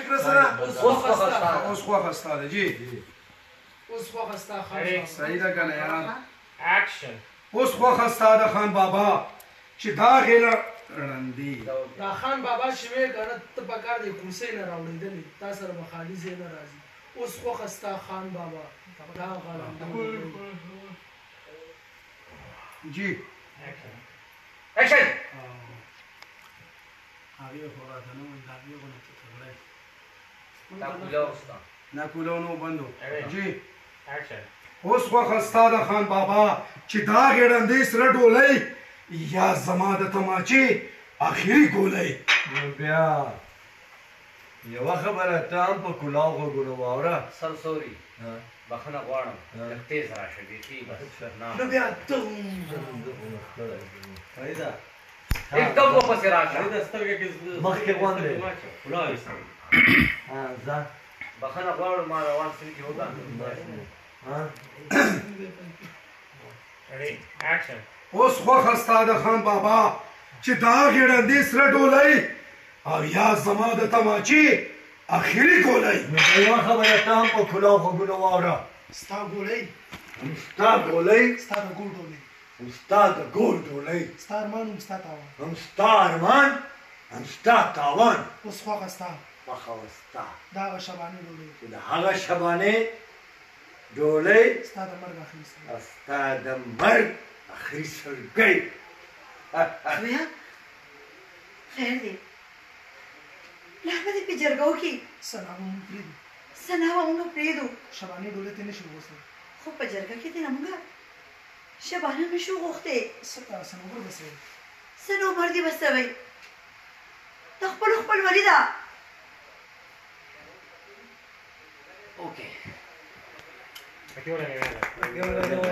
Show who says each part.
Speaker 1: کړه سره
Speaker 2: اوس خو خسته ده جی
Speaker 1: اوس خو خسته خان
Speaker 2: صحیح ده کنه یار
Speaker 3: Action.
Speaker 2: اوس خو خسته ده خان بابا چې دا غیله رندي
Speaker 1: دا خان بابا چې وې کنه ته په کار دی کوسې نه راوړېدلې تا سره به خالي ځای نه راځي اوس خو خسته خان بابا دا غلط
Speaker 2: جی
Speaker 3: Action.
Speaker 2: هغه خو راته نو دا یو غو
Speaker 3: Da Kulausta.
Speaker 2: نه کولونو بندو جی
Speaker 3: Action.
Speaker 2: اوس خو خسته ده خان بابا چې دا غیړندې سره ډولۍ یا زما د تماچې اخري ګولۍ
Speaker 4: نو بیا یوه خبره ته هم په کلاو غوږونو واوره
Speaker 3: Sorry. بخښنه غواړم لږ تیز راشه بیخي بس نه
Speaker 1: نو بیا
Speaker 4: فریده
Speaker 3: एकदम واپس راشه
Speaker 4: فریده سترګه کې مخکې غونډې
Speaker 3: ولاړ
Speaker 4: ځه
Speaker 3: بخښنه غواړم ما روان سړي کې ودا Ready? Action.
Speaker 2: اوس خو خسته ده خان بابا چې دا غیړندې سره ډولۍ او یا زما د تماچې اخري ګولۍ
Speaker 4: نو یوه خبره ته هم په کلاو غوږونو واوره
Speaker 1: ستا ګولۍ
Speaker 4: ستا ګولۍ
Speaker 1: ستا د ګول ډولۍ
Speaker 4: هم ستا د ګول ډولۍ
Speaker 1: ستا ارمان هم ستا تاوان
Speaker 4: هم ستا ارمان هم ستا تاوان
Speaker 1: اوس خو خسته
Speaker 4: خوښه وه ستا
Speaker 1: دا هغه شباني ډولۍ
Speaker 4: چې د هغه شبانې ډولۍ
Speaker 1: ستا د مرګ اخري سره
Speaker 4: ستا د مرګ اخري سلګۍ
Speaker 5: بیا خیر دی پلار به دې په جرګو کې
Speaker 1: سنا به مونږ پرېږدو
Speaker 5: څه نه به موږ پرېږدو
Speaker 1: شباني ډولۍ ته نه شي وغوښتلی
Speaker 5: خو په جرګه کې دې نه موږ شبانه نه شو غوښتې
Speaker 1: سنوبر به څه وایي
Speaker 5: څه نومر دې به څه وایي د خپلو خپلولي ده
Speaker 3: Okay. Aquí voy a